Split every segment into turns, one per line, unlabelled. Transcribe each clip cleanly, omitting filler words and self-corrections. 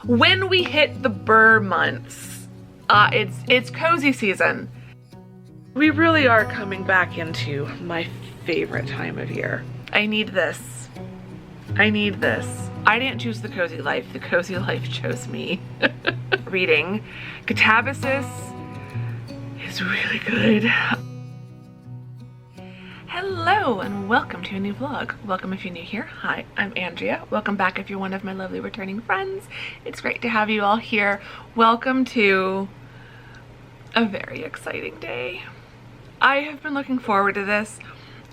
When we hit the Burr months, it's cozy season. We really are coming back into my favorite time of year. I need this. I need this. I didn't choose the cozy life. The cozy life chose me. Reading Katabasis is really good. Hello and welcome to a new vlog. Welcome if you're new here. Hi, I'm Andrea. Welcome back if you're one of my lovely returning friends. It's great to have you all here. Welcome to a very exciting day. I have been looking forward to this.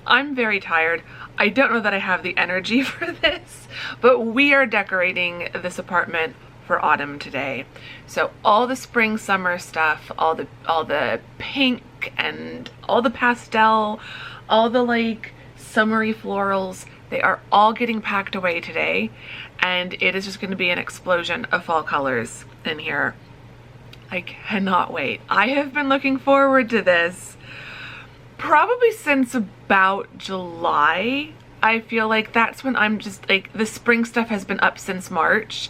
I'm very tired. I don't know that I have the energy for this, but we are decorating this apartment for autumn today. So all the spring summer stuff, all the pink and all the pastel, all the like summery florals, they are all getting packed away today, and it is just going to be an explosion of fall colors in here. I cannot wait. I have been looking forward to this probably since about July. I feel like that's when I'm just like, the spring stuff has been up since March.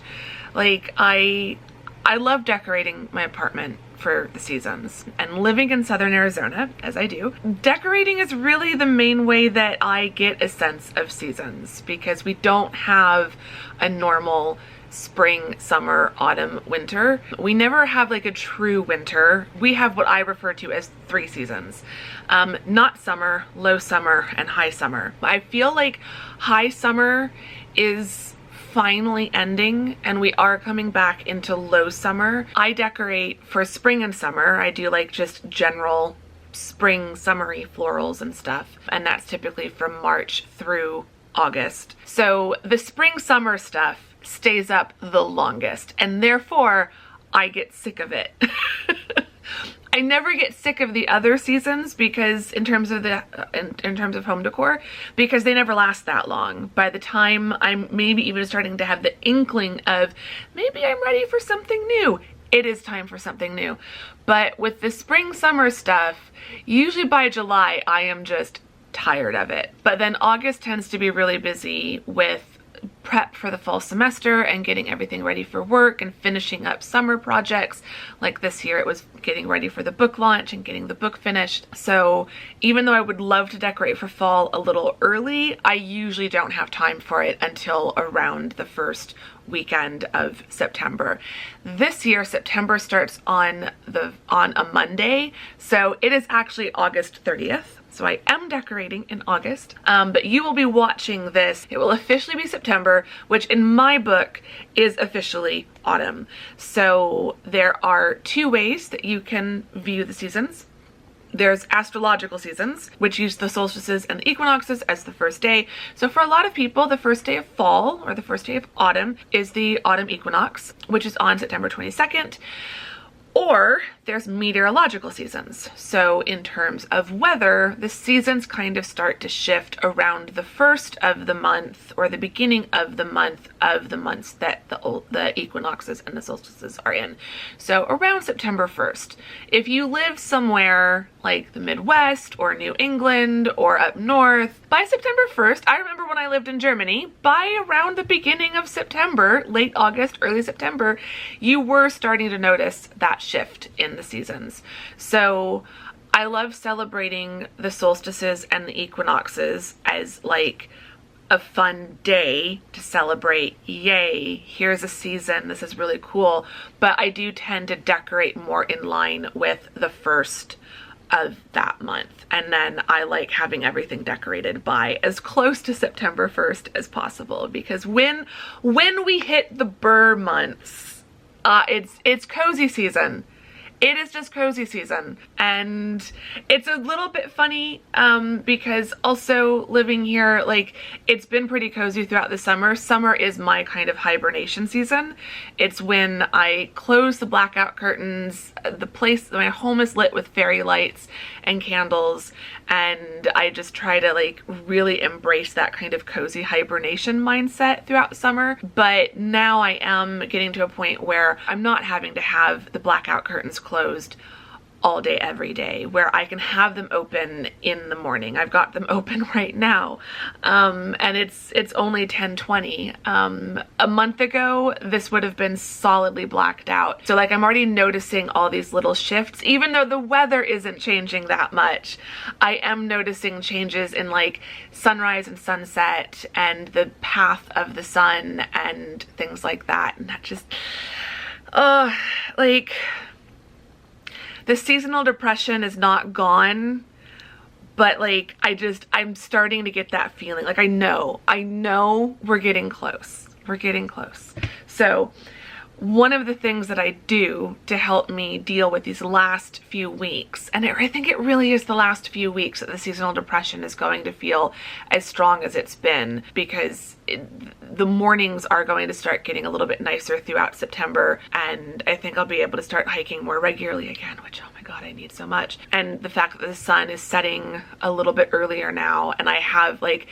Like I love decorating my apartment for the seasons, and living in southern Arizona as I do, decorating is really the main way that I get a sense of seasons, because we don't have a normal spring, summer, autumn, winter. We never have like a true winter. We have what I refer to as 3 seasons. Not summer, low summer, and high summer. I feel like high summer is finally ending and we are coming back into low summer. I decorate for spring and summer. I do like just general spring summery florals and stuff, and that's typically from March through August. So the spring summer stuff stays up the longest, and therefore I get sick of it. I never get sick of the other seasons because in terms of home decor, because they never last that long. By the time I'm maybe even starting to have the inkling of maybe I'm ready for something new, it is time for something new. But with the spring summer stuff, usually by July I am just tired of it. But then August tends to be really busy with prep for the fall semester and getting everything ready for work and finishing up summer projects. Like this year it was getting ready for the book launch and getting the book finished. So even though I would love to decorate for fall a little early, I usually don't have time for it until around the first weekend of September. This year September starts on a Monday, so it is actually August 30th. So I am decorating in August, but you will be watching this. It will officially be September, which in my book is officially autumn. So there are 2 ways that you can view the seasons. There's astrological seasons, which use the solstices and the equinoxes as the first day. So for a lot of people, the first day of fall or the first day of autumn is the autumn equinox, which is on September 22nd. Or there's meteorological seasons. So in terms of weather, the seasons kind of start to shift around the first of the month or the beginning of the months that the equinoxes and the solstices are in. So around September 1st. If you live somewhere like the Midwest or New England or up north, by September 1st, I remember when I lived in Germany, by around the beginning of September, late August, early September, you were starting to notice that shift in the seasons. So I love celebrating the solstices and the equinoxes as like a fun day to celebrate. Yay, here's a season, this is really cool. But I do tend to decorate more in line with the first of that month, and then I like having everything decorated by as close to September 1st as possible, because when we hit the Burr months, it's cozy season. It is just cozy season, and it's a little bit funny because also living here, like, it's been pretty cozy throughout the summer. Summer is my kind of hibernation season. It's when I close the blackout curtains, my home is lit with fairy lights and candles, and I just try to like really embrace that kind of cozy hibernation mindset throughout summer. But now I am getting to a point where I'm not having to have the blackout curtains closed all day, every day, where I can have them open in the morning. I've got them open right now. And it's only 10:20. A month ago, this would have been solidly blacked out. So like I'm already noticing all these little shifts, even though the weather isn't changing that much. I am noticing changes in like sunrise and sunset and the path of the sun and things like that. And that just, like, the seasonal depression is not gone, but like I'm starting to get that feeling. Like I know we're getting close. We're getting close. So one of the things that I do to help me deal with these last few weeks, and I think it really is the last few weeks that the seasonal depression is going to feel as strong as it's been, because the mornings are going to start getting a little bit nicer throughout September, and I think I'll be able to start hiking more regularly again, which, oh my God, I need so much. And the fact that the sun is setting a little bit earlier now, and I have like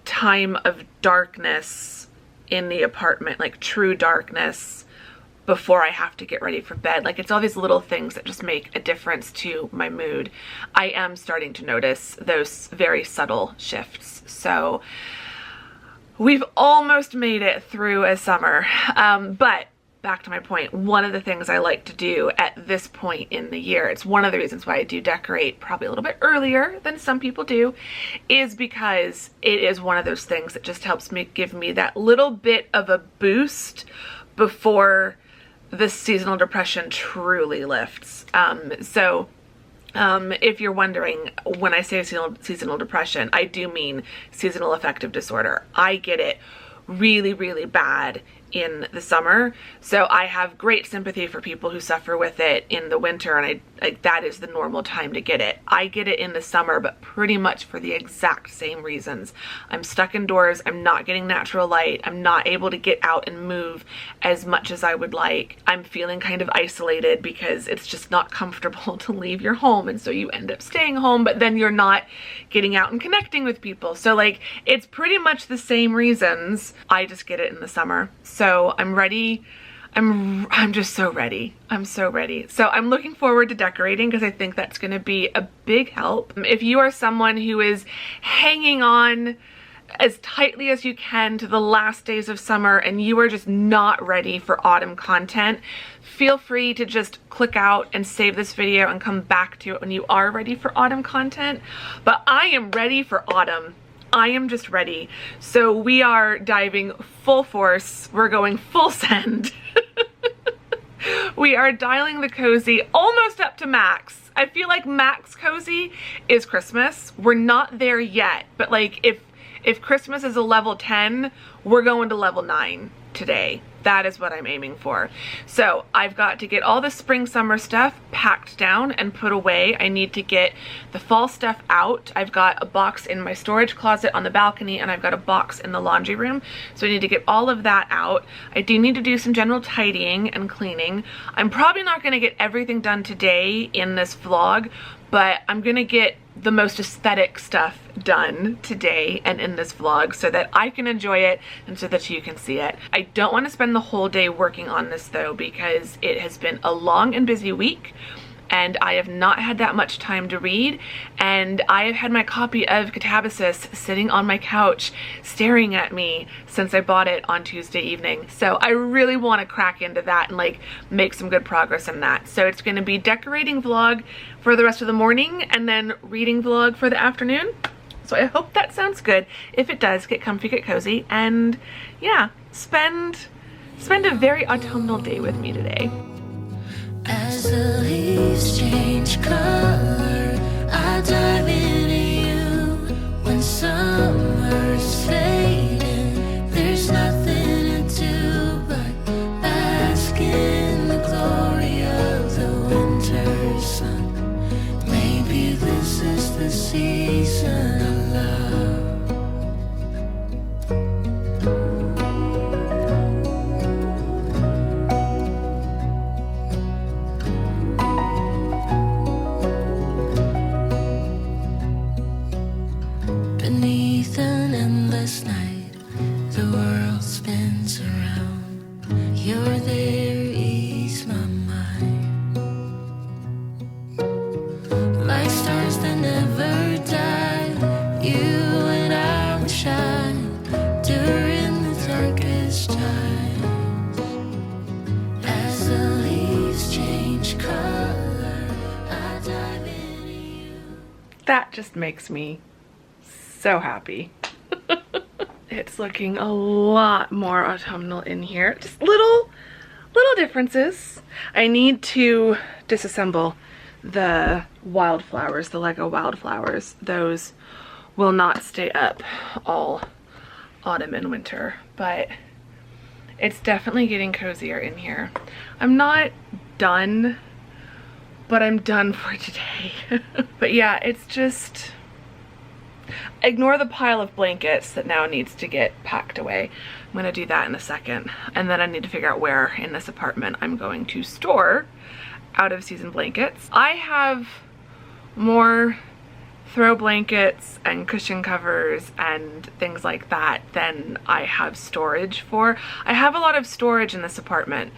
time of darkness in the apartment, like true darkness, before I have to get ready for bed. Like it's all these little things that just make a difference to my mood. I am starting to notice those very subtle shifts. So we've almost made it through a summer. But back to my point, one of the things I like to do at this point in the year, it's one of the reasons why I do decorate probably a little bit earlier than some people do, is because it is one of those things that just helps me, give me that little bit of a boost before the seasonal depression truly lifts. If you're wondering, when I say seasonal depression, I do mean seasonal affective disorder. I get it really, really bad in the summer, so I have great sympathy for people who suffer with it in the winter, and that is the normal time to get it. I get it in the summer, but pretty much for the exact same reasons. I'm stuck indoors, I'm not getting natural light, I'm not able to get out and move as much as I would like. I'm feeling kind of isolated because it's just not comfortable to leave your home, and so you end up staying home, but then you're not getting out and connecting with people. So like, it's pretty much the same reasons. I just get it in the summer. So I'm ready. I'm just so ready. I'm so ready. So I'm looking forward to decorating because I think that's going to be a big help. If you are someone who is hanging on as tightly as you can to the last days of summer and you are just not ready for autumn content, feel free to just click out and save this video and come back to it when you are ready for autumn content. But I am ready for autumn. I am just ready. So we are diving full force. We're going full send. We are dialing the cozy almost up to max. I feel like max cozy is Christmas. We're not there yet, but like if Christmas is a level 10, we're going to level 9 today. That is what I'm aiming for. So I've got to get all the spring summer stuff packed down and put away. I need to get the fall stuff out. I've got a box in my storage closet on the balcony, and I've got a box in the laundry room. So I need to get all of that out. I do need to do some general tidying and cleaning. I'm probably not going to get everything done today in this vlog, but I'm going to get the most aesthetic stuff done today and in this vlog so that I can enjoy it and so that you can see it. I don't want to spend the whole day working on this though, because it has been a long and busy week and I have not had that much time to read, and I have had my copy of Katabasis sitting on my couch staring at me since I bought it on Tuesday evening. So I really want to crack into that and like make some good progress in that. So it's going to be decorating vlog for the rest of the morning and then reading vlog for the afternoon. So I hope that sounds good. If it does, get comfy, get cozy, and yeah, spend a very autumnal day with me today.
As the leaves change color, I dive into you. When summer's fading, there's nothing to do but bask in the glory of the winter sun. Maybe this is the season of love.
That just makes me so happy. It's looking a lot more autumnal in here. Just little differences. I need to disassemble the wildflowers, the Lego wildflowers. Those will not stay up all autumn and winter, but it's definitely getting cozier in here. I'm not done, but I'm done for today. But yeah, it's just, ignore the pile of blankets that now needs to get packed away. I'm gonna do that in a second. And then I need to figure out where in this apartment I'm going to store out of season blankets. I have more throw blankets and cushion covers and things like that than I have storage for. I have a lot of storage in this apartment,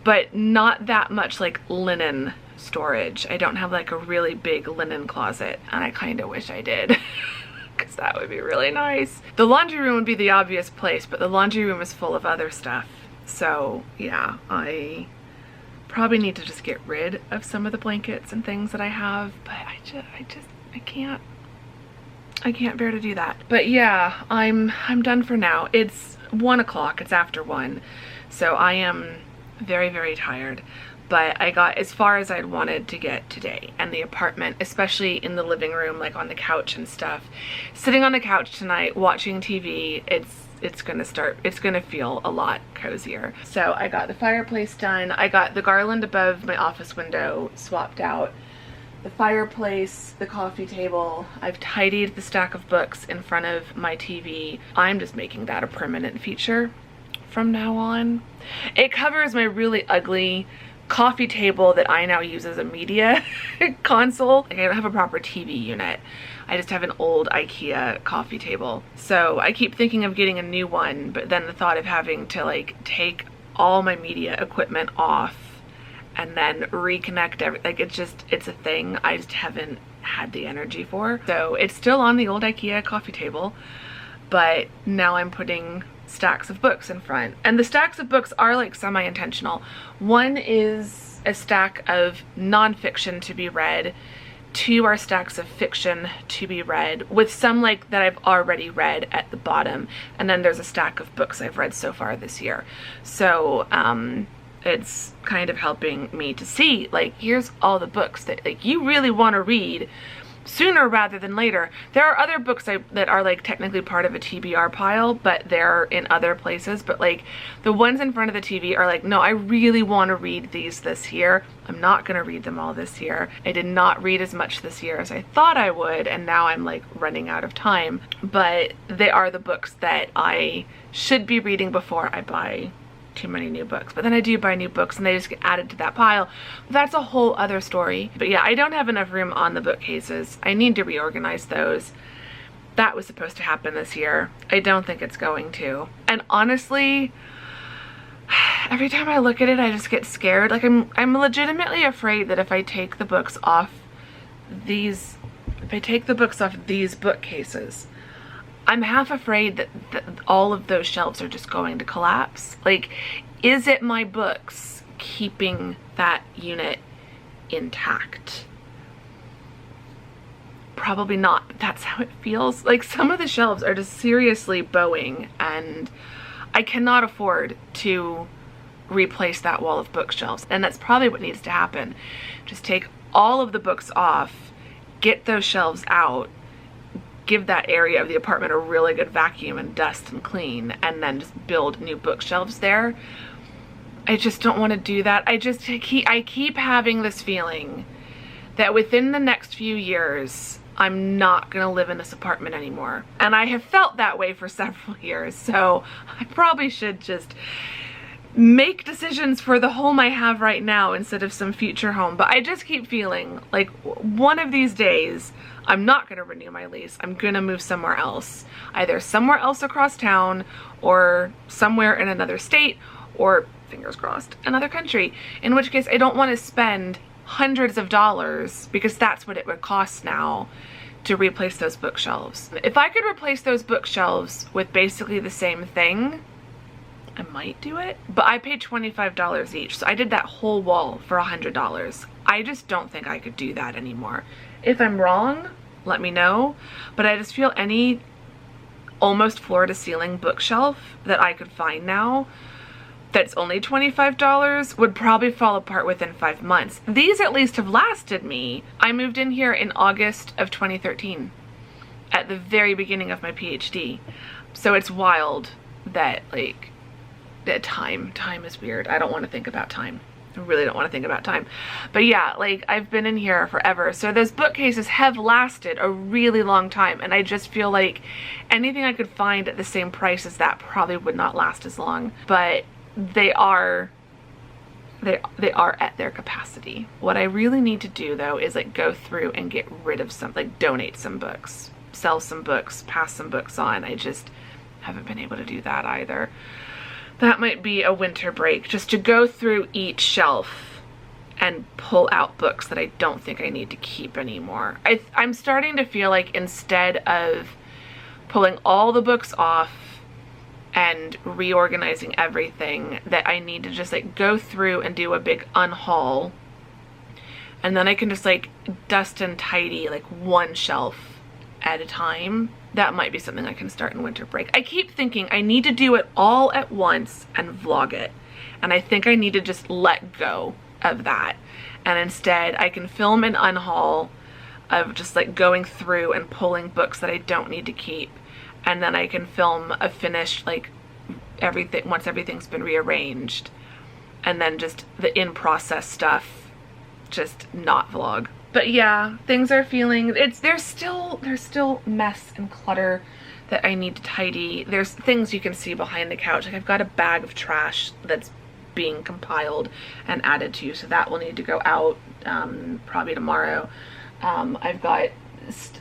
but not that much like linen storage. I don't have like a really big linen closet, and I kind of wish I did. Because that would be really nice. The laundry room would be the obvious place, but the laundry room is full of other stuff. So yeah, I probably need to just get rid of some of the blankets and things that I have, but I can't bear to do that. But yeah, I'm done for now. It's 1 o'clock, it's after 1, so I am very, very tired. But I got as far as I'd wanted to get today. And the apartment, especially in the living room, like on the couch and stuff. Sitting on the couch tonight, watching TV, it's gonna feel a lot cozier. So I got the fireplace done. I got the garland above my office window swapped out. The fireplace, the coffee table. I've tidied the stack of books in front of my TV. I'm just making that a permanent feature from now on. It covers my really ugly coffee table that I now use as a media console. Like, I don't have a proper TV unit. I just have an old IKEA coffee table. So I keep thinking of getting a new one, but then the thought of having to like take all my media equipment off and then reconnect everything, like it's a thing I just haven't had the energy for. So it's still on the old IKEA coffee table, but now I'm putting stacks of books in front. And the stacks of books are like semi-intentional. One is a stack of nonfiction to be read. 2 are stacks of fiction to be read, with some like that I've already read at the bottom. And then there's a stack of books I've read so far this year. So it's kind of helping me to see, like, here's all the books that like you really want to read sooner rather than later. There are other books that are like technically part of a TBR pile, but they're in other places. But like the ones in front of the TV are like, no, I really want to read these this year. I'm not gonna read them all this year. I did not read as much this year as I thought I would, and now I'm like running out of time. But they are the books that I should be reading before I buy too many new books. But then I do buy new books and they just get added to that pile. That's a whole other story. But yeah, I don't have enough room on the bookcases. I need to reorganize those. That was supposed to happen this year. I don't think it's going to. And honestly, every time I look at it, I just get scared. Like I'm legitimately afraid that if I take the books off these bookcases, I'm half afraid that all of those shelves are just going to collapse. Like, is it my books keeping that unit intact? Probably not, but that's how it feels. Like, some of the shelves are just seriously bowing, and I cannot afford to replace that wall of bookshelves. And that's probably what needs to happen. Just take all of the books off, get those shelves out, give that area of the apartment a really good vacuum and dust and clean, and then just build new bookshelves there. I just don't want to do that. I keep having this feeling that within the next few years, I'm not gonna live in this apartment anymore. And I have felt that way for several years, so I probably should just make decisions for the home I have right now instead of some future home. But I just keep feeling like one of these days, I'm not gonna renew my lease. I'm gonna move somewhere else. Either somewhere else across town, or somewhere in another state, or, fingers crossed, another country. In which case, I don't wanna spend hundreds of dollars, because that's what it would cost now to replace those bookshelves. If I could replace those bookshelves with basically the same thing, I might do it. But I paid $25 each, so I did that whole wall for $100. I just don't think I could do that anymore. If I'm wrong, let me know. But I just feel any almost floor to ceiling bookshelf that I could find now that's only $25 would probably fall apart within 5 months. These at least have lasted me. I moved in here in August of 2013 at the very beginning of my PhD. So it's wild that like that time is weird. I don't want to think about time. I really don't want to think about time. But yeah, like I've been in here forever. So those bookcases have lasted a really long time. And I just feel like anything I could find at the same price as that probably would not last as long. But they are at their capacity. What I really need to do though is like go through and get rid of some, like donate some books, sell some books, pass some books on. I just haven't been able to do that either. That might be a winter break, just to go through each shelf and pull out books that I don't think I need to keep anymore. I'm starting to feel like instead of pulling all the books off and reorganizing everything, that I need to just like go through and do a big unhaul, and then I can just like dust and tidy like one shelf at a time. That might be something I can start in winter break. I keep thinking I need to do it all at once and vlog it, and I think I need to just let go of that, and instead I can film an unhaul of just like going through and pulling books that I don't need to keep, and then I can film a finished like everything once everything's been rearranged, and then just the in-process stuff just not vlog. But yeah, things are feeling, there's still mess and clutter that I need to tidy. There's things you can see behind the couch. Like I've got a bag of trash that's being compiled and added to, so that will need to go out probably tomorrow. I've got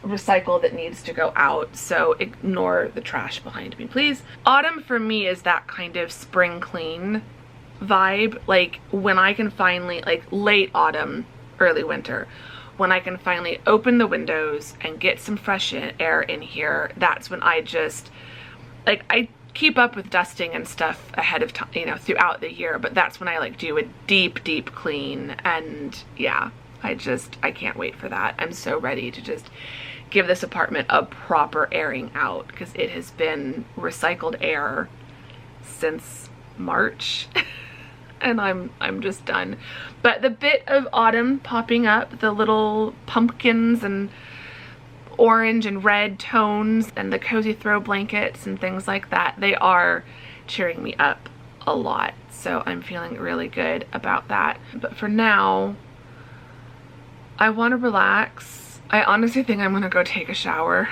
recycle that needs to go out, so ignore the trash behind me, please. Autumn for me is that kind of spring clean vibe, like when I can finally, like late autumn, early winter, when I can finally open the windows and get some fresh air in here. That's when I just, like, I keep up with dusting and stuff ahead of time, you know, throughout the year, but that's when I like do a deep clean. And yeah, I can't wait for that. I'm so ready to just give this apartment a proper airing out, because it has been recycled air since March. And I'm just done. But the bit of autumn popping up, the little pumpkins and orange and red tones and the cozy throw blankets and things like that, they are cheering me up a lot. So I'm feeling really good about that. But for now, I want to relax. I honestly think I'm gonna go take a shower.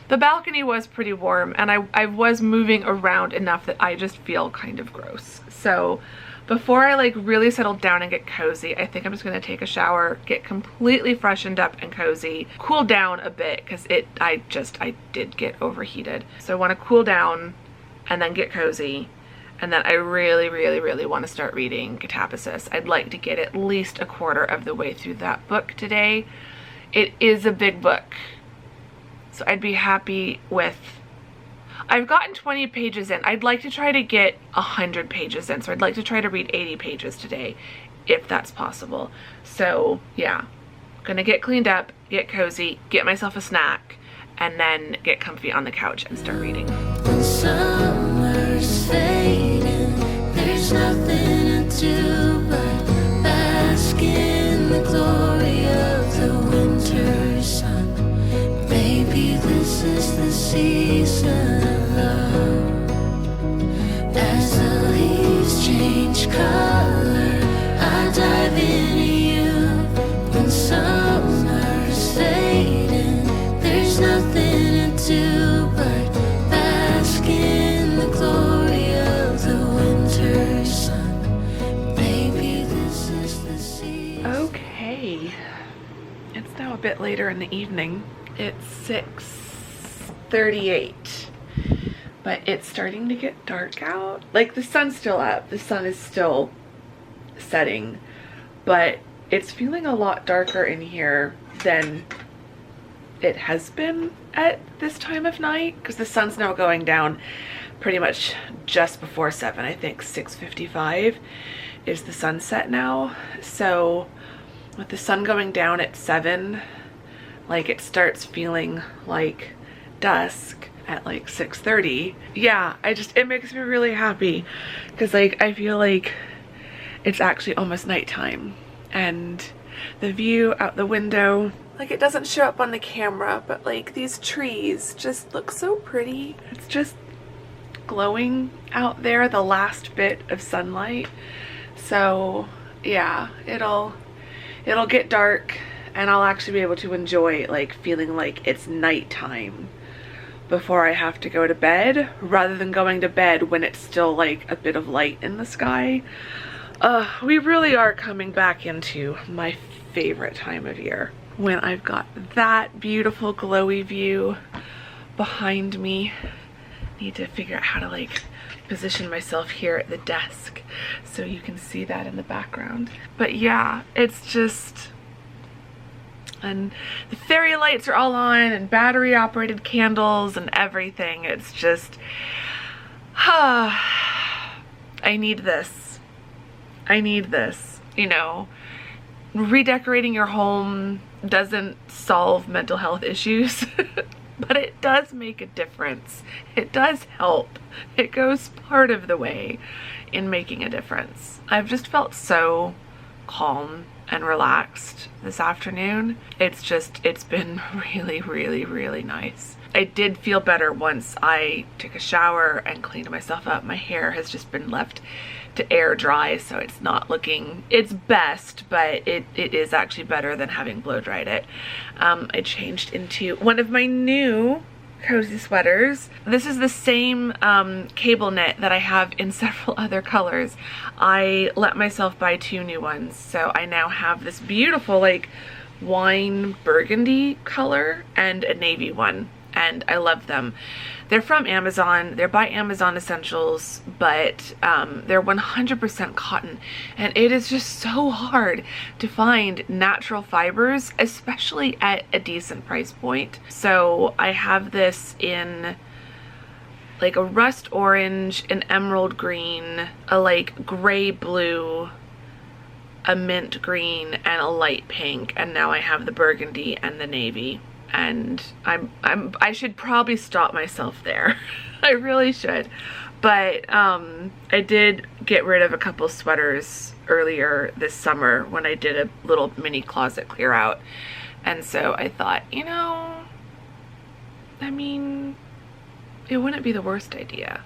The balcony was pretty warm, and I was moving around enough that I just feel kind of gross. So before I like really settle down and get cozy, I think I'm just gonna take a shower, get completely freshened up and cozy, cool down a bit, because I did get overheated. So I want to cool down and then get cozy. And then I really want to start reading Katabasis. I'd like to get at least a quarter of the way through that book today. It is a big book, so I'd be happy with, I've gotten 20 pages in. I'd like to try to get 100 pages in, so I'd like to try to read 80 pages today, if that's possible. So yeah, gonna get cleaned up, get cozy, get myself a snack, and then get comfy on the couch and start reading.
When summer's fading, there's nothing to do but bask in the glory of the winter sun. Maybe this is the season of love. As the leaves change color, I dive into you. When summer's fading, there's nothing to do but bask in the glory of the winter sun. Maybe this is the season.
Okay, it's now a bit later in the evening. It's 6:38, but it's starting to get dark out. Like the sun's still up, the sun is still setting, but it's feeling a lot darker in here than it has been at this time of night, because the sun's now going down pretty much just before 7. I think 6:55 is the sunset now. So with the sun going down at 7, like it starts feeling like dusk at like 6:30. Yeah, it makes me really happy because like I feel like it's actually almost nighttime, and the view out the window, like it doesn't show up on the camera, but like these trees just look so pretty. It's just glowing out there, the last bit of sunlight. So yeah, it'll get dark and I'll actually be able to enjoy like feeling like it's nighttime before I have to go to bed, rather than going to bed when it's still like a bit of light in the sky. We really are coming back into my favorite time of year, when I've got that beautiful glowy view behind me. Need to figure out how to like position myself here at the desk so you can see that in the background. But yeah, it's just, and the fairy lights are all on and battery operated candles and everything. It's just, I need this. I need this. You know, redecorating your home doesn't solve mental health issues, but it does make a difference. It does help. It goes part of the way in making a difference. I've just felt so calm and relaxed this afternoon. It's been really, really, really nice. I did feel better once I took a shower and cleaned myself up. My hair has just been left to air dry, so it's not looking its best, but it is actually better than having blow dried it. I changed into one of my new cozy sweaters. This is the same cable knit that I have in several other colors. I let myself buy 2 new ones, so I now have this beautiful like wine burgundy color and a navy one, and I love them. They're from Amazon. They're by Amazon Essentials, but they're 100% cotton, and it is just so hard to find natural fibers, especially at a decent price point. So I have this in like a rust orange, an emerald green, a like gray blue, a mint green, and a light pink, and now I have the burgundy and the navy. And I should probably stop myself there. I really should. But I did get rid of a couple sweaters earlier this summer when I did a little mini closet clear out. And so I thought, you know, I mean, it wouldn't be the worst idea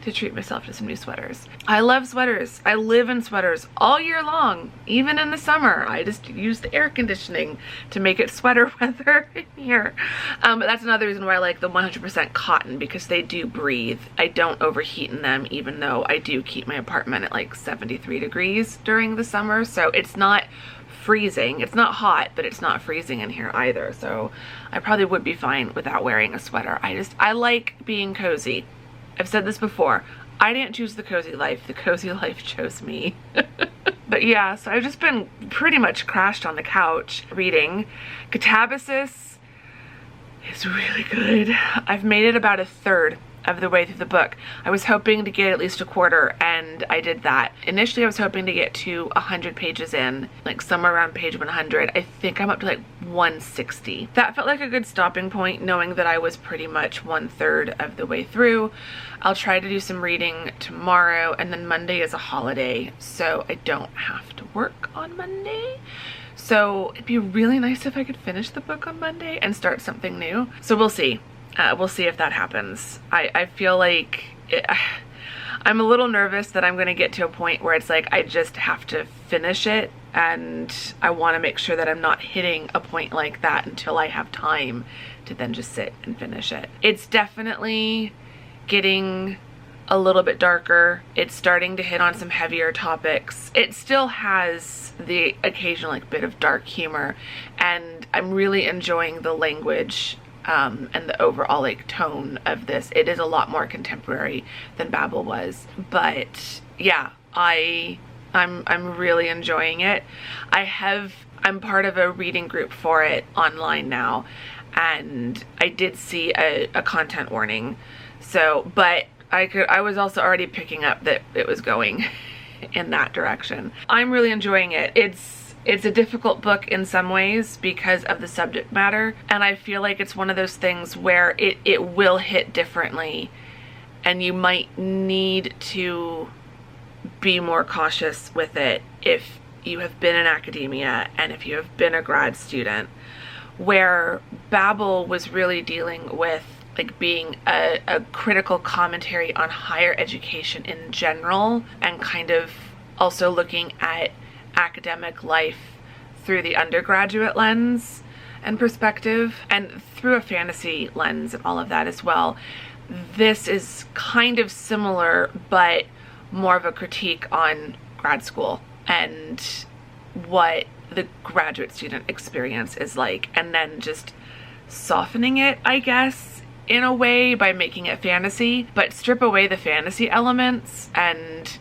to treat myself to some new sweaters. I love sweaters. I live in sweaters all year long, even in the summer. I just use the air conditioning to make it sweater weather in here. But that's another reason why I like the 100% cotton, because they do breathe. I don't overheat in them, even though I do keep my apartment at like 73 degrees during the summer. So it's not freezing. It's not hot, but it's not freezing in here either. So I probably would be fine without wearing a sweater. I like being cozy. I've said this before, I didn't choose the cozy life chose me. But yeah, so I've just been pretty much crashed on the couch reading. Katabasis is really good. I've made it about 1/3 of the way through the book. I was hoping to get at least 1/4, and I did that. Initially I was hoping to get to 100 pages in, like somewhere around page 100. I think I'm up to like 160. That felt like a good stopping point, knowing that I was pretty much 1/3 of the way through. I'll try to do some reading tomorrow, and then Monday is a holiday, so I don't have to work on Monday. So it'd be really nice if I could finish the book on Monday and start something new. So we'll see. We'll see if that happens. I feel like I'm a little nervous that I'm going to get to a point where it's like I just have to finish it, and I want to make sure that I'm not hitting a point like that until I have time to then just sit and finish it. It's definitely getting a little bit darker. It's starting to hit on some heavier topics. It still has the occasional like bit of dark humor, and I'm really enjoying the language and the overall like tone of this. It is a lot more contemporary than Babel was, but yeah, I'm really enjoying it. I'm part of a reading group for it online now, and I did see a content warning. So, but I was also already picking up that it was going in that direction. I'm really enjoying it. It's a difficult book in some ways because of the subject matter, and I feel like it's one of those things where it will hit differently, and you might need to be more cautious with it if you have been in academia and if you have been a grad student, where Babel was really dealing with like being a critical commentary on higher education in general, and kind of also looking at academic life through the undergraduate lens and perspective, and through a fantasy lens and all of that as well. This is kind of similar, but more of a critique on grad school and what the graduate student experience is like, and then just softening it, I guess, in a way by making it fantasy, but strip away the fantasy elements and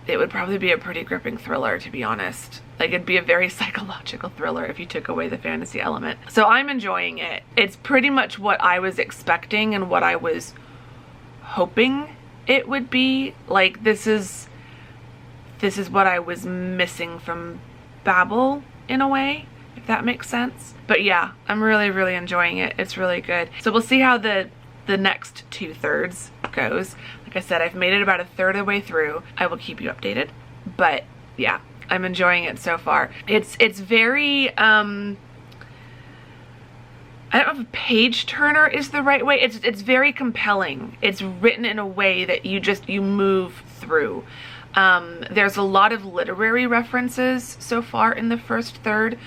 it would probably be a pretty gripping thriller, to be honest. Like, it'd be a very psychological thriller if you took away the fantasy element. So I'm enjoying it. It's pretty much what I was expecting and what I was hoping it would be. Like, this is what I was missing from Babel in a way, if that makes sense. But yeah, I'm really, really enjoying it. It's really good. So we'll see how the next 2/3 goes. Like I said, I've made it about 1/3 of the way through. I will keep you updated. But yeah, I'm enjoying it so far. It's very, I don't know if a page turner is the right way. It's very compelling. It's written in a way that you move through. There's a lot of literary references so far in the first third,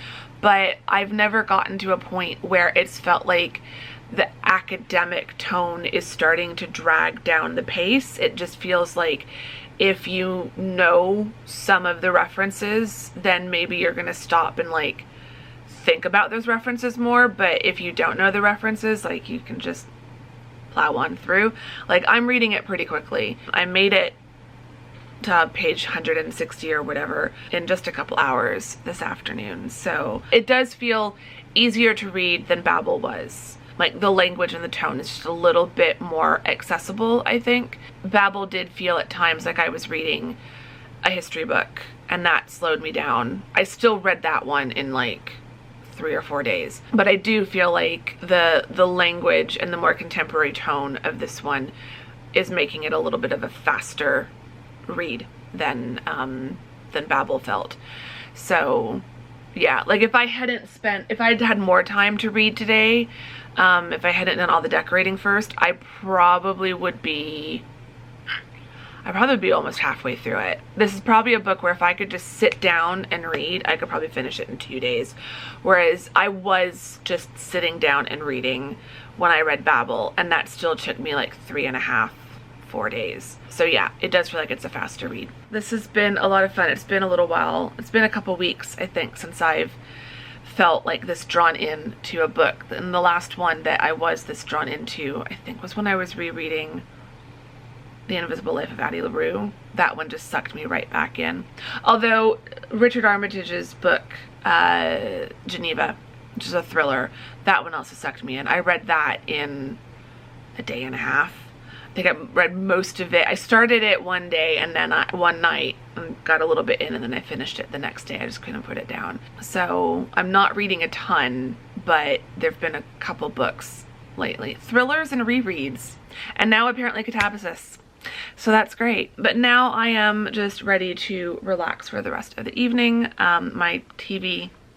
but I've never gotten to a point where it's felt like the academic tone is starting to drag down the pace. It just feels like if you know some of the references, then maybe you're gonna stop and like think about those references more. But if you don't know the references, like, you can just plow on through. Like, I'm reading it pretty quickly. I made it to page 160 or whatever in just a couple hours this afternoon. So it does feel easier to read than Babel was. Like, the language and the tone is just a little bit more accessible, I think. Babel did feel at times like I was reading a history book, and that slowed me down. I still read that one in like 3 or 4 days, but I do feel like the language and the more contemporary tone of this one is making it a little bit of a faster read than Babel felt. So yeah, like, if I'd had more time to read today, if I hadn't done all the decorating first, I'd probably be almost halfway through it. This is probably a book where if I could just sit down and read, I could probably finish it in 2 days. Whereas I was just sitting down and reading when I read Babel, and that still took me like 3.5, 4 days. So yeah, it does feel like it's a faster read. This has been a lot of fun. It's been a little while. It's been a couple weeks, I think, since I've felt like this drawn in to a book. And the last one that I was this drawn into, I think, was when I was rereading The Invisible Life of Addie LaRue. That one just sucked me right back in. Although Richard Armitage's book, Geneva, which is a thriller, that one also sucked me in. I read that in a day and a half. I think I read most of it. I started it one day and then one night and got a little bit in, and then I finished it the next day. I just couldn't put it down. So I'm not reading a ton, but there've been a couple books lately. Thrillers and rereads. And now apparently Katabasis. So that's great. But now I am just ready to relax for the rest of the evening. My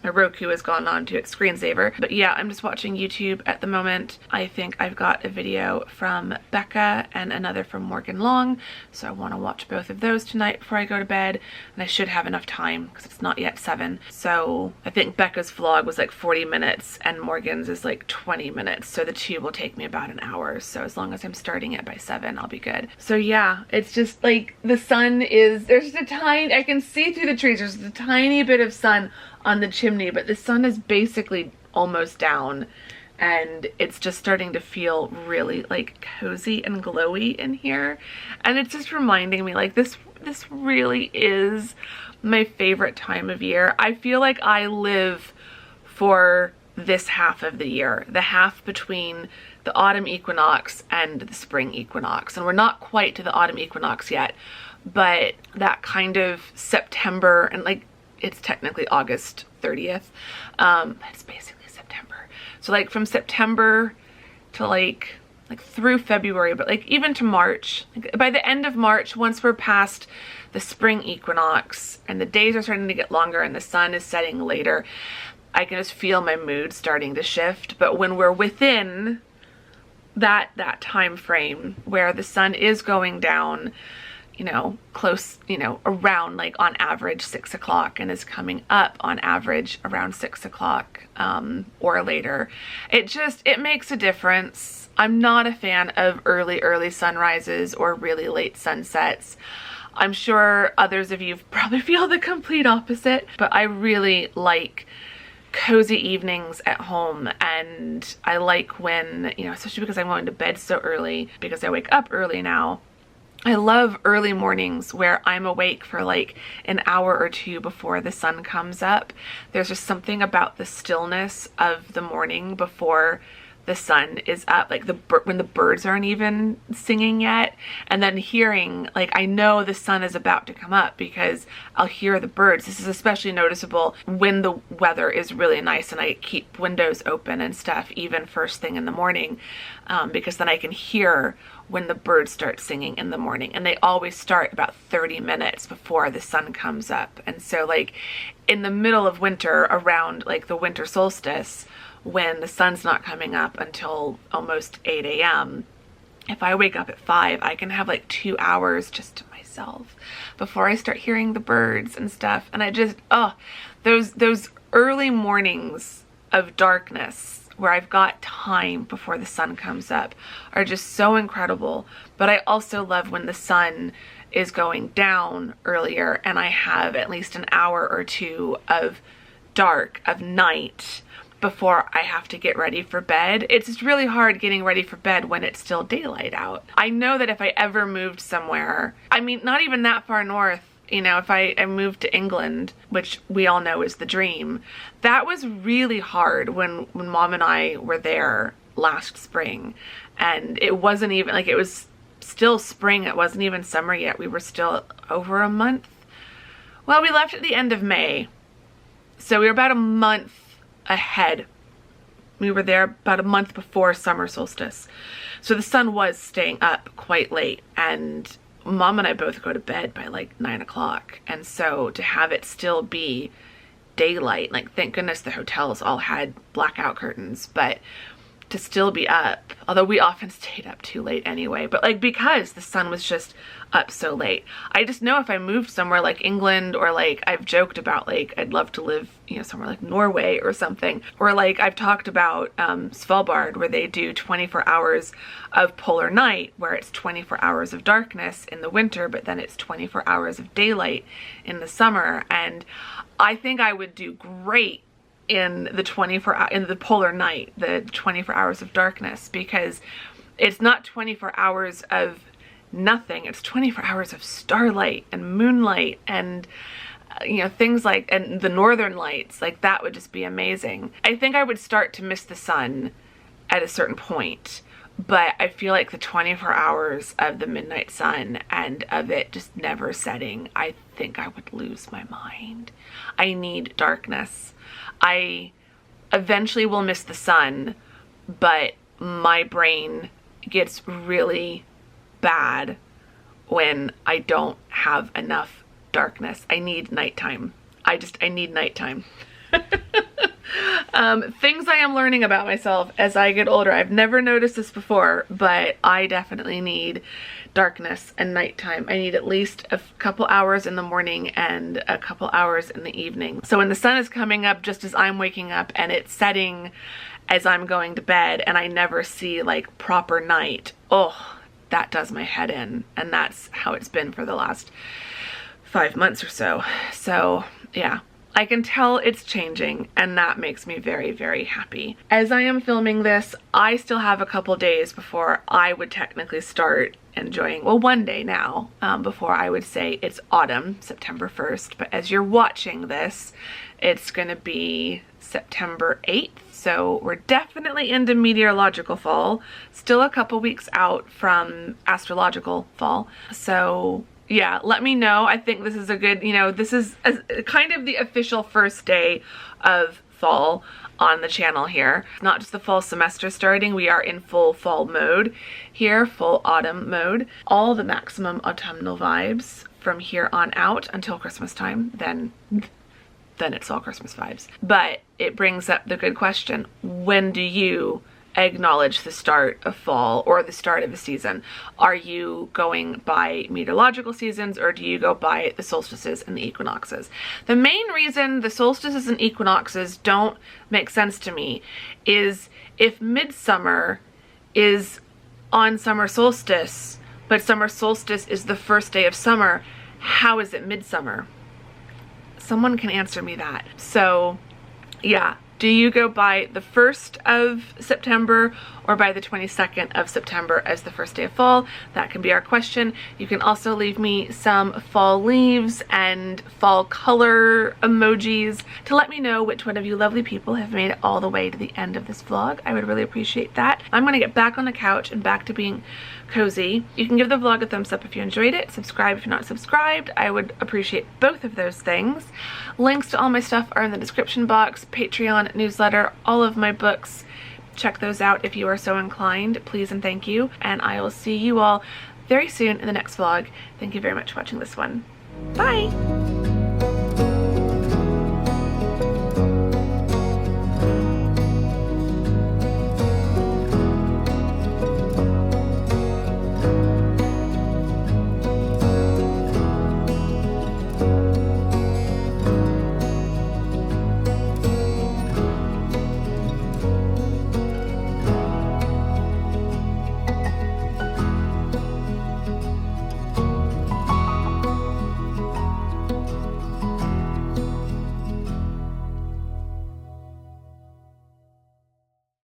Roku has gone on to its screensaver. But yeah, I'm just watching YouTube at the moment. I think I've got a video from Becca and another from Morgan Long. So I want to watch both of those tonight before I go to bed. And I should have enough time because it's not yet 7. So I think Becca's vlog was like 40 minutes and Morgan's is like 20 minutes. So the two will take me about an hour. So as long as I'm starting it by 7, I'll be good. So yeah, it's just like the sun is, there's just a tiny, I can see through the trees. There's a tiny bit of sun on the chimney, but the sun is basically almost down and it's just starting to feel really like cozy and glowy in here. And it's just reminding me like this really is my favorite time of year. I feel like I live for this half of the year, the half between the autumn equinox and the spring equinox. And we're not quite to the autumn equinox yet, but that kind of September and like it's technically August 30th. It's basically September. So like from September to like through February, but like even to March, like by the end of March, once we're past the spring equinox and the days are starting to get longer and the sun is setting later, I can just feel my mood starting to shift. But when we're within that time frame where the sun is going down, you know, close, you know, around like on average 6 o'clock and is coming up on average around 6 o'clock or later, it makes a difference. I'm not a fan of early sunrises or really late sunsets. I'm sure others of you probably feel the complete opposite, but I really like cozy evenings at home, and I like when, you know, especially because I'm going to bed so early because I wake up early now. I love early mornings where I'm awake for like an hour or two before the sun comes up. There's just something about the stillness of the morning before the sun is up, like when the birds aren't even singing yet, and then hearing, like, I know the sun is about to come up because I'll hear the birds. This is especially noticeable when the weather is really nice and I keep windows open and stuff even first thing in the morning, because then I can hear when the birds start singing in the morning, and they always start about 30 minutes before the sun comes up. And so like in the middle of winter, around like the winter solstice, when the sun's not coming up until almost 8 a.m. If I wake up at 5, I can have like 2 hours just to myself before I start hearing the birds and stuff. And I just, those early mornings of darkness where I've got time before the sun comes up are just so incredible. But I also love when the sun is going down earlier and I have at least an hour or two of dark, of night, before I have to get ready for bed. It's just really hard getting ready for bed when it's still daylight out. I know that if I ever moved somewhere, I mean, not even that far north, you know, if I moved to England, which we all know is the dream, that was really hard when Mom and I were there last spring. And it wasn't even, like, it was still spring. It wasn't even summer yet. We were still over a month. Well, we left at the end of May. So we were about a month ahead. We were there about a month before summer solstice. So the sun was staying up quite late, and Mom and I both go to bed by like 9 o'clock. And so to have it still be daylight, like thank goodness the hotels all had blackout curtains, but to still be up, although we often stayed up too late anyway, but like because the sun was just up so late. I just know if I moved somewhere like England, or like I've joked about like I'd love to live, you know, somewhere like Norway or something, or like I've talked about Svalbard, where they do 24 hours of polar night, where it's 24 hours of darkness in the winter, but then it's 24 hours of daylight in the summer. And I think I would do great in the polar night, the 24 hours of darkness, because it's not 24 hours of nothing. It's 24 hours of starlight and moonlight and you know, things like, and the northern lights. Like that would just be amazing. I think I would start to miss the sun at a certain point, but I feel like the 24 hours of the midnight sun and of it just never setting, I think I would lose my mind. I need darkness. I eventually will miss the sun, but my brain gets really bad when I don't have enough darkness. I need nighttime. I need nighttime. Things I am learning about myself as I get older. I've never noticed this before, but I definitely need darkness and nighttime. I need at least a couple hours in the morning and a couple hours in the evening. So when the sun is coming up just as I'm waking up and it's setting as I'm going to bed and I never see like proper night, oh, that does my head in. And that's how it's been for the last 5 months or so. So yeah, I can tell it's changing, and that makes me very, very happy. As I am filming this, I still have a couple days before I would technically start enjoying, well, one day now, before I would say it's autumn, September 1st. But as you're watching this, it's gonna be September 8th. So we're definitely into meteorological fall, still a couple weeks out from astrological fall. So yeah, let me know. I think this is a good, you know, this is kind of the official first day of fall on the channel here. Not just the fall semester starting, we are in full fall mode here, full autumn mode. All the maximum autumnal vibes from here on out until Christmas time, then it's all Christmas vibes. But it brings up the good question, when do you acknowledge the start of fall or the start of a season? Are you going by meteorological seasons, or do you go by the solstices and the equinoxes? The main reason the solstices and equinoxes don't make sense to me is if midsummer is on summer solstice, but summer solstice is the first day of summer, how is it midsummer? Someone can answer me that. So yeah, do you go by the 1st of September or by the 22nd of September as the first day of fall? That can be our question. You can also leave me some fall leaves and fall color emojis to let me know which one of you lovely people have made it all the way to the end of this vlog. I would really appreciate that. I'm gonna get back on the couch and back to being cozy. You can give the vlog a thumbs up if you enjoyed it, subscribe if you're not subscribed. I would appreciate both of those things. Links to all my stuff are in the description box, Patreon, newsletter, all of my books. Check those out if you are so inclined, please and thank you. And I will see you all very soon in the next vlog. Thank you very much for watching this one. Bye!